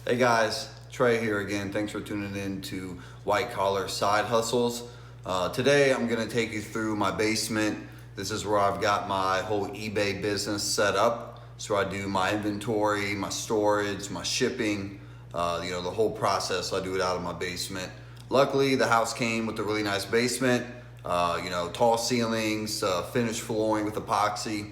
Hey guys, Trey here again. Thanks for tuning in to White Collar Side Hustles. Today I'm going to take you through my basement. This is where I've got my whole eBay business set up. So I do my inventory, my storage, my shipping, the whole process. I do it out of my basement. Luckily, the house came with a really nice basement, tall ceilings, finished flooring with epoxy.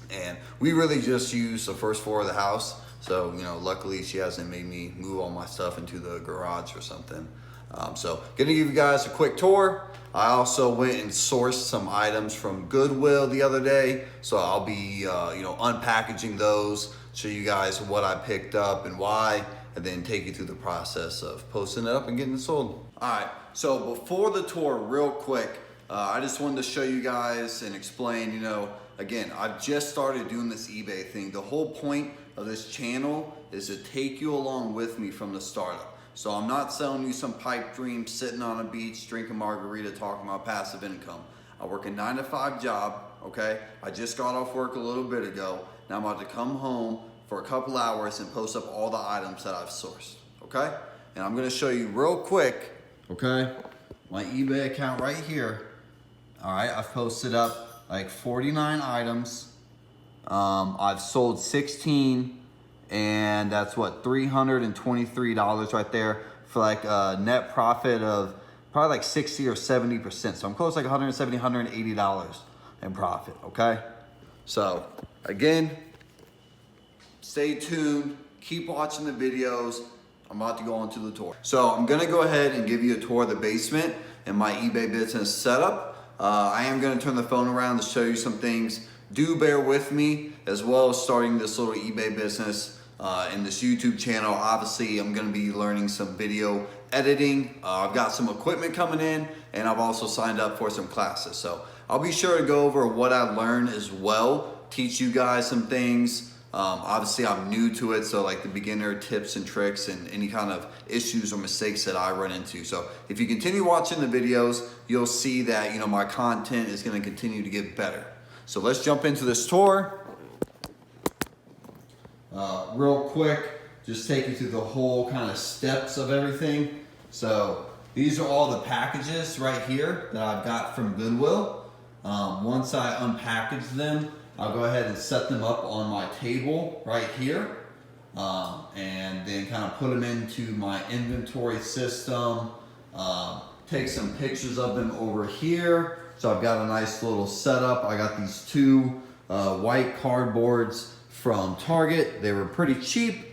And we really just use the first floor of the house. So, luckily she hasn't made me move all my stuff into the garage or something. So gonna give you guys a quick tour. I also went and sourced some items from Goodwill the other day. So I'll be, unpackaging those, show you guys what I picked up and why, and then take you through the process of posting it up and getting it sold. All right, so before the tour, real quick, I just wanted to show you guys and explain, again, I've just started doing this eBay thing. The whole point of this channel is to take you along with me from the startup. So I'm not selling you some pipe dream, sitting on a beach, drinking margarita, talking about passive income. I work a 9-to-5 job, okay? I just got off work a little bit ago. Now I'm about to come home for a couple hours and post up all the items that I've sourced, okay? And I'm gonna show you real quick, okay? My eBay account right here. All right, I've posted up like 49 items. I've sold 16, and that's what, $323 right there for like a net profit of probably like 60 or 70%. So I'm close to like $170, $180 in profit, okay? So again, stay tuned, keep watching the videos. I'm about to go on to the tour. So I'm gonna go ahead and give you a tour of the basement and my eBay business setup. I am gonna turn the phone around to show you some things. Do bear with me, as well as starting this little eBay business and this YouTube channel. Obviously, I'm gonna be learning some video editing. I've got some equipment coming in, and I've also signed up for some classes. So I'll be sure to go over what I learned as well, teach you guys some things. Obviously, I'm new to it, so like the beginner tips and tricks and any kind of issues or mistakes that I run into. So if you continue watching the videos, you'll see that my content is gonna continue to get better. So let's jump into this tour. Real quick, just take you through the whole kind of steps of everything. So these are all the packages right here that I've got from Goodwill. Once I unpackage them, I'll go ahead and set them up on my table right here. And then kind of put them into my inventory system. Take some pictures of them over here. So I've got a nice little setup. I got these two white cardboards from Target. They were pretty cheap.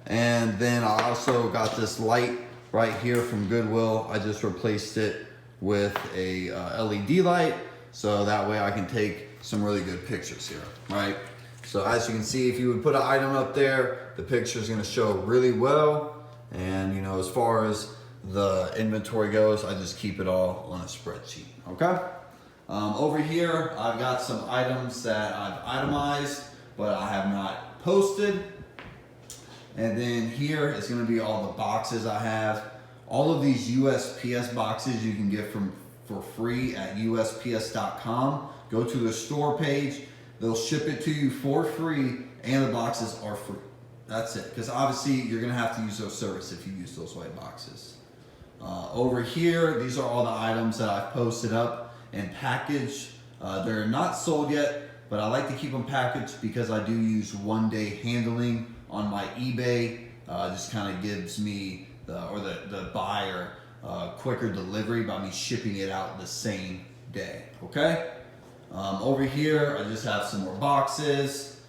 And then I also got this light right here from Goodwill. I just replaced it with a LED light. So that way I can take some really good pictures here, right? So as you can see, if you would put an item up there, the picture is gonna show really well. And as far as the inventory goes, I just keep it all on a spreadsheet, okay? Over here, I've got some items that I've itemized, but I have not posted. And then here is gonna be all the boxes I have. All of these USPS boxes you can get for free at USPS.com. Go to the store page, they'll ship it to you for free, and the boxes are free. That's it, because obviously you're gonna have to use those service if you use those white boxes. Over here, these are all the items that I've posted up and packaged. They're not sold yet, but I like to keep them packaged because I do use 1-day handling on my eBay. Just kind of gives me the buyer quicker delivery by me shipping it out the same day, okay? Over here, I just have some more boxes.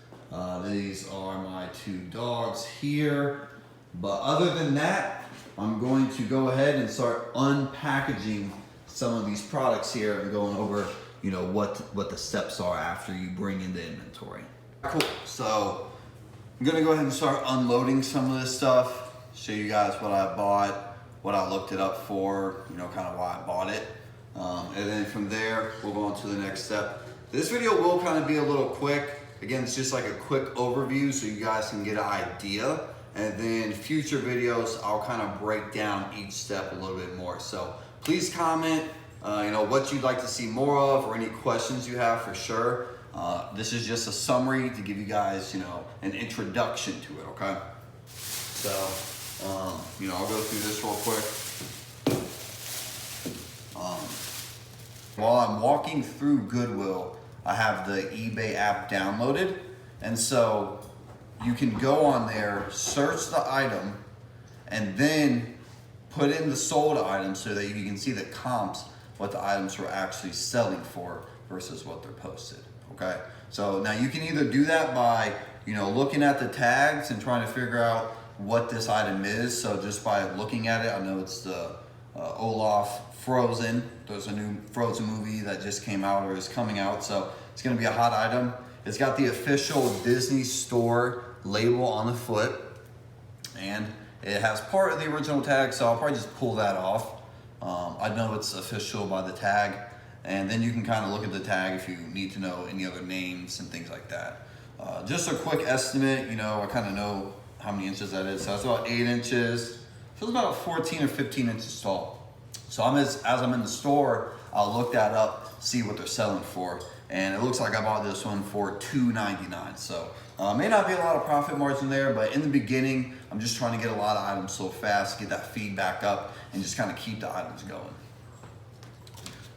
These are my two dogs here. But other than that, I'm going to go ahead and start unpackaging some of these products here and going over, what the steps are after you bring in the inventory. Cool, so I'm gonna go ahead and start unloading some of this stuff, show you guys what I bought, what I looked it up for, kind of why I bought it. And then from there, we'll go on to the next step. This video will kind of be a little quick. Again, it's just like a quick overview so you guys can get an idea. And then future videos, I'll kind of break down each step a little bit more. So please comment, what you'd like to see more of or any questions you have for sure. This is just a summary to give you guys, an introduction to it, okay? So You know, I'll go through this real quick. While I'm walking through Goodwill, I have the eBay app downloaded, and so you can go on there, search the item, and then put in the sold items so that you can see the comps, what the items were actually selling for versus what they're posted, okay? So now you can either do that by, you know, looking at the tags and trying to figure out what this item is. So just by looking at it, I know it's the Olaf Frozen. There's a new Frozen movie that just came out or is coming out, so it's gonna be a hot item. It's got the official Disney Store label on the foot, and it has part of the original tag, so I'll probably just pull that off. I know it's official by the tag, and then you can kind of look at the tag if you need to know any other names and things like that. Just a quick estimate, you know, I kind of know how many inches that is. So it's about 8 inches. So it's about 14 or 15 inches tall. So as I'm in the store, I'll look that up, see what they're selling for. And it looks like I bought this one for $2.99. So may not be a lot of profit margin there, but in the beginning, I'm just trying to get a lot of items so fast, get that feedback up, and just kind of keep the items going.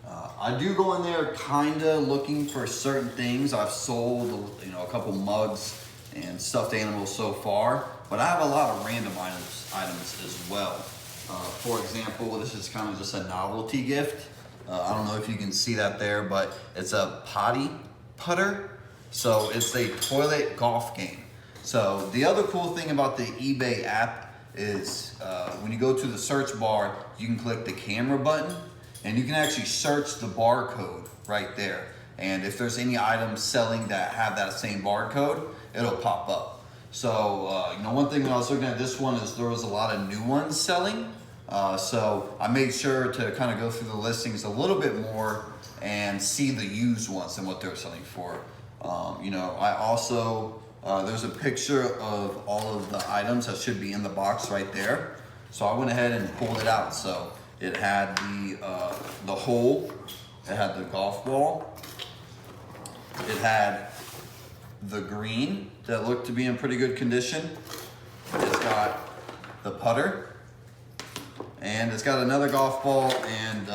I do go in there kind of looking for certain things. I've sold, you know, a couple mugs and stuffed animals so far, but I have a lot of random items as well. For example, this is kind of just a novelty gift. I don't know if you can see that there, but it's a potty putter. So it's a toilet golf game. So the other cool thing about the eBay app is when you go to the search bar, you can click the camera button and you can actually search the barcode right there. And if there's any items selling that have that same barcode, it'll pop up. So, you know, one thing when I was looking at this one is there was a lot of new ones selling. So I made sure to kind of go through the listings a little bit more and see the used ones and what they're selling for. You know, I also, there's a picture of all of the items that should be in the box right there. So I went ahead and pulled it out. So it had the hole, it had the golf ball, it had the green that looked to be in pretty good condition. It's got the putter, and it's got another golf ball and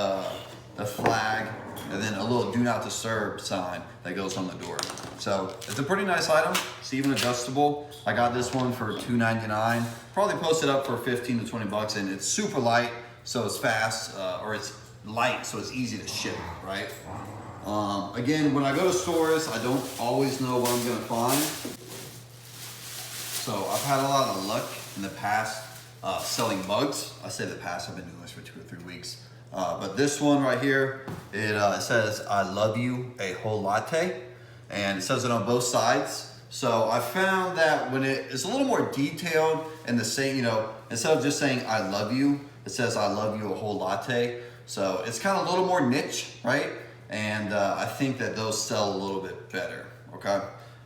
the flag, and then a little do not disturb sign that goes on the door. So it's a pretty nice item. It's even adjustable. I got this one for $2.99. Probably post it up for 15 to 20 bucks, and it's super light, so it's fast, or it's light, so it's easy to ship, right? Again, when I go to stores, I don't always know what I'm gonna find. So I've had a lot of luck in the past selling mugs. I say the past, I've been doing this for 2 or 3 weeks. But this one right here, it says, "I love you, a whole latte." And it says it on both sides. So I found that when it's a little more detailed and the same, you know, instead of just saying "I love you," it says "I love you, a whole latte." So it's kind of a little more niche, right? And I think that those sell a little bit better, okay?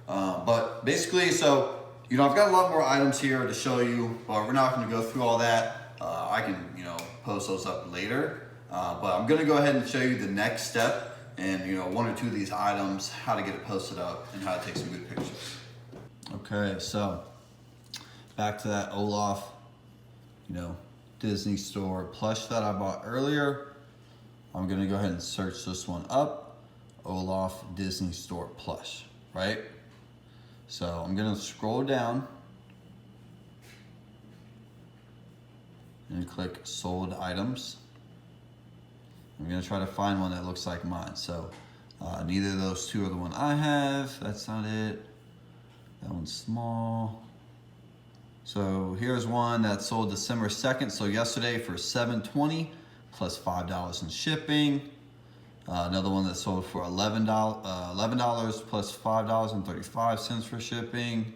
But basically, so, you know, I've got a lot more items here to show you, but we're not gonna go through all that. I can, you know, post those up later. But I'm gonna go ahead and show you the next step and, you know, 1 or 2 of these items, how to get it posted up and how to take some good pictures. Okay, so back to that Olaf, you know, Disney Store plush that I bought earlier. I'm gonna go ahead and search this one up, Olaf Disney Store plush, right? So I'm gonna scroll down and click sold items. I'm gonna try to find one that looks like mine. So neither of those two are the one I have. That's not it. That one's small. So here's one that sold December 2nd. So yesterday for $7.20 plus $5 in shipping. Another one that sold for $11 plus $5.35 for shipping.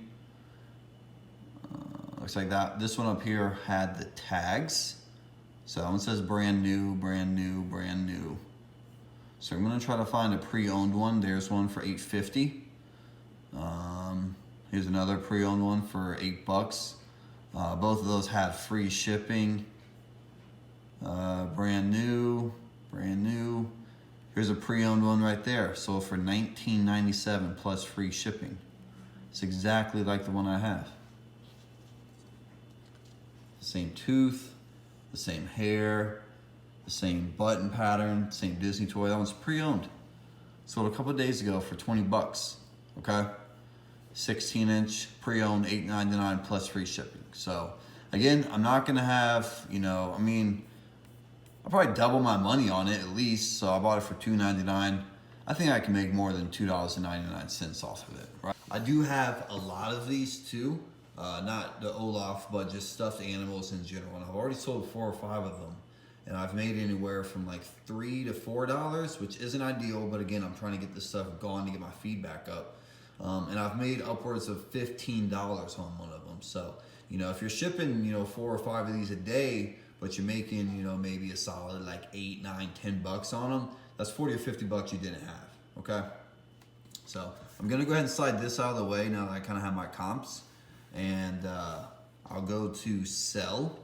Looks like that. This one up here had the tags. So that one says brand new, brand new, brand new. So I'm gonna try to find a pre-owned one. There's one for $8.50. Here's another pre-owned one for $8. Both of those had free shipping. Brand new, brand new. Here's a pre-owned one right there. Sold for $19.97 plus free shipping. It's exactly like the one I have. same tooth, the same hair, the same button pattern, same Disney toy. That one's pre-owned. Sold a couple of days ago for 20 bucks, okay? 16-inch, pre-owned, $8.99 plus free shipping. So again, I'm not gonna have, I mean, I'll probably double my money on it at least. So I bought it for $2.99. I think I can make more than $2.99 off of it, right? I do have a lot of these too. Not the Olaf, but just stuffed animals in general. And I've already sold 4 or 5 of them. And I've made anywhere from like $3 to $4, which isn't ideal, but again, I'm trying to get this stuff going to get my feedback up. And I've made upwards of $15 on one of them. So, if you're shipping, 4 or 5 of these a day, but you're making, maybe a solid like 8, 9, 10 bucks on them, that's 40 or 50 bucks you didn't have, okay? So I'm gonna go ahead and slide this out of the way now that I kind of have my comps. And I'll go to sell.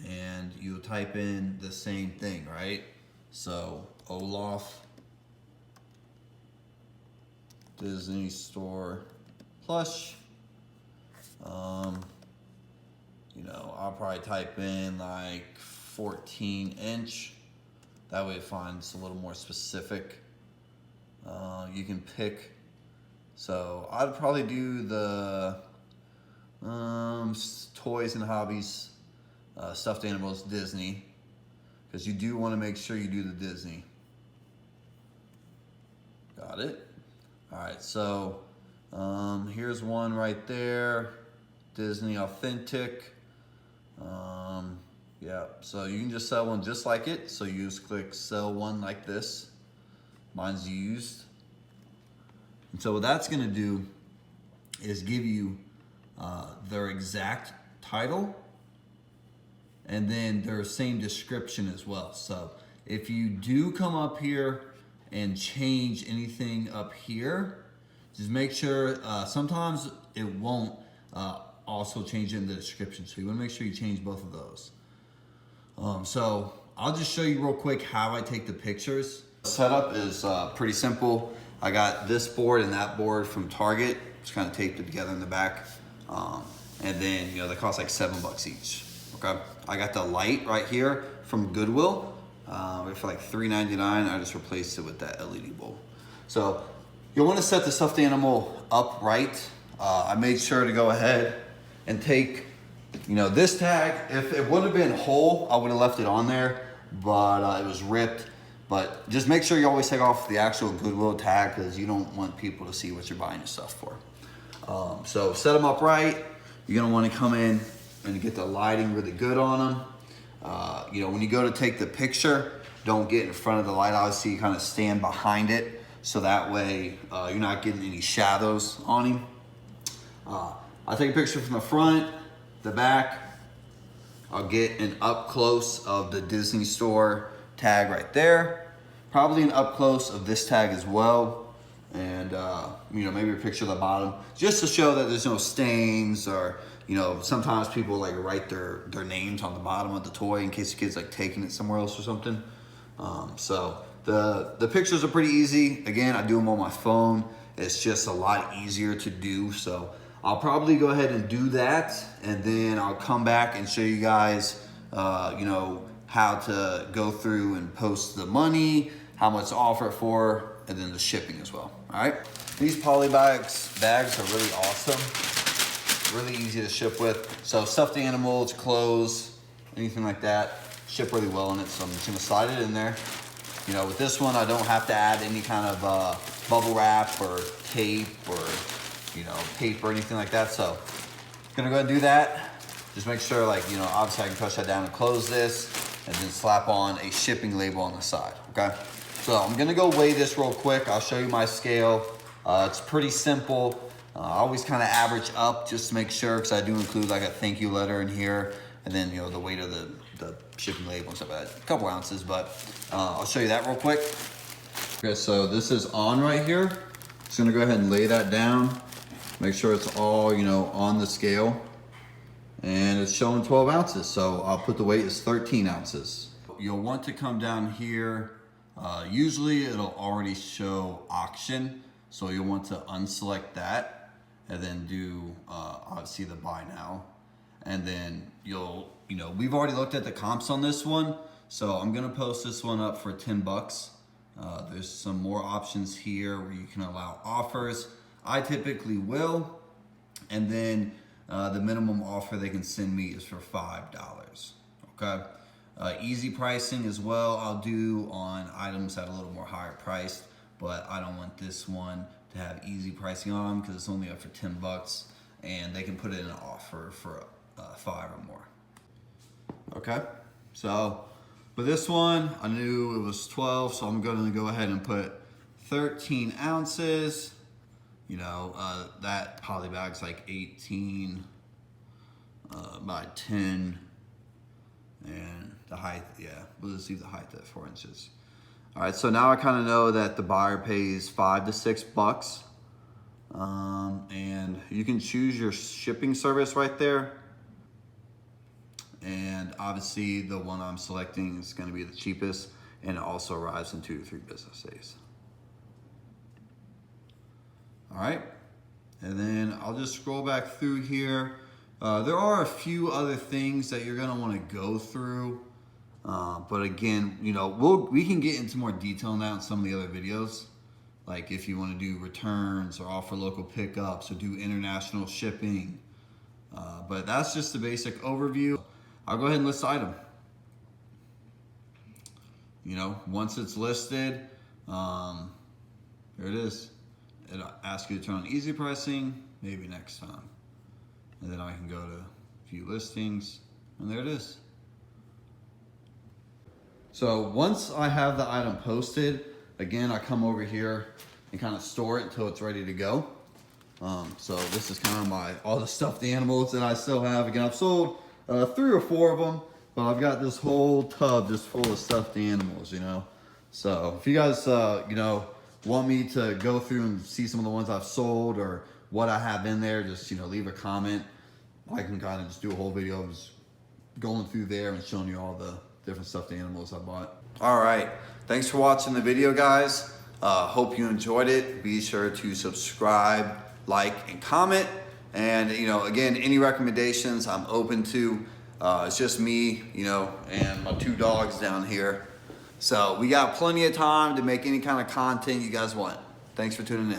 And you'll type in the same thing, right? So Olaf Disney Store plush. I'll probably type in like 14-inch. That way it finds a little more specific. You can pick. So I'd probably do the toys and hobbies, stuffed animals, Disney, because you do want to make sure you do the Disney. Got it? All right, so here's one right there, Disney Authentic. Yeah, so you can just sell one just like it. So you just click sell one like this. Mine's used. And so what that's gonna do is give you their exact title and then their same description as well. So if you do come up here and change anything up here, just make sure, sometimes it won't also change it in the description. So you wanna make sure you change both of those. So I'll just show you real quick how I take the pictures. Setup is pretty simple. I got this board and that board from Target. Just kind of taped it together in the back. And then, they cost like $7 each, okay? I got the light right here from Goodwill for like $3.99. I just replaced it with that LED bulb. So you'll want to set the stuffed animal upright. I made sure to go ahead and take, this tag. If it would have been whole, I would have left it on there, but it was ripped. But just make sure you always take off the actual Goodwill tag because you don't want people to see what you're buying your stuff for. So set them up right. You're gonna want to come in and get the lighting really good on them. When you go to take the picture, don't get in front of the light. Obviously, you kind of stand behind it so that way you're not getting any shadows on him. I take a picture from the front, the back. I'll get an up close of the Disney Store tag right there. Probably an up close of this tag as well. And maybe a picture of the bottom just to show that there's no stains or, sometimes people like write their names on the bottom of the toy in case the kid's like taking it somewhere else or something. So the pictures are pretty easy. Again, I do them on my phone. It's just a lot easier to do. So I'll probably go ahead and do that. And then I'll come back and show you guys, how to go through and post the money, how much to offer it for, and then the shipping as well, all right? These poly bags are really awesome, really easy to ship with. So stuffed animals, clothes, anything like that, ship really well in it. So I'm just gonna slide it in there. With this one, I don't have to add any kind of bubble wrap or tape or, paper or anything like that. So I'm gonna go ahead and do that. Just make sure obviously I can push that down and close this and then slap on a shipping label on the side, okay? So I'm gonna go weigh this real quick. I'll show you my scale. It's pretty simple. I always kind of average up just to make sure, because I do include like a thank you letter in here, and then the weight of the shipping label and stuff like that. A couple ounces, but I'll show you that real quick. Okay, so this is on right here. Just gonna go ahead and lay that down. Make sure it's all on the scale. And it's showing 12 ounces. So I'll put the weight as 13 ounces. You'll want to come down here. Usually it'll already show auction. So you'll want to unselect that. and then do obviously the buy now. And then we've already looked at the comps on this one, so I'm gonna post this one up for 10 bucks. There's some more options here where you can allow offers. I typically will. And then the minimum offer they can send me is for $5, okay? Easy pricing as well, I'll do on items at a little more higher priced, but I don't want this one to have easy pricing on them because it's only up for 10 bucks and they can put it in an offer for 5 or more. Okay, so for this one, I knew it was 12, so I'm gonna go ahead and put 13 ounces. That poly bag's like 18 by 10, and the height, we'll just leave the height at 4 inches. All right, so now I kind of know that the buyer pays $5 to $6, and you can choose your shipping service right there. And obviously the one I'm selecting is gonna be the cheapest, and it also arrives in 2 to 3 business days. All right, and then I'll just scroll back through here. There are a few other things that you're gonna wanna go through, but again, we can get into more detail on that in some of the other videos. Like if you wanna do returns or offer local pickups or do international shipping. But that's just the basic overview. I'll go ahead and list the item. Once it's listed, there it is. It'll ask you to turn on easy pricing, maybe next time. And then I can go to view listings, and there it is. So once I have the item posted, again, I come over here and kind of store it until it's ready to go. So this is kind of all the stuffed animals that I still have. Again, I've sold 3 or 4 of them, but I've got this whole tub just full of stuffed animals, So if you guys, want me to go through and see some of the ones I've sold or what I have in there, just leave a comment. I can kind of just do a whole video of just going through there and showing you all the different stuffed animals I bought. All right, thanks for watching the video, guys. Hope you enjoyed it. Be sure to subscribe, like, and comment. And again, any recommendations I'm open to. It's just me, and my 2 dogs down here. So we got plenty of time to make any kind of content you guys want. Thanks for tuning in.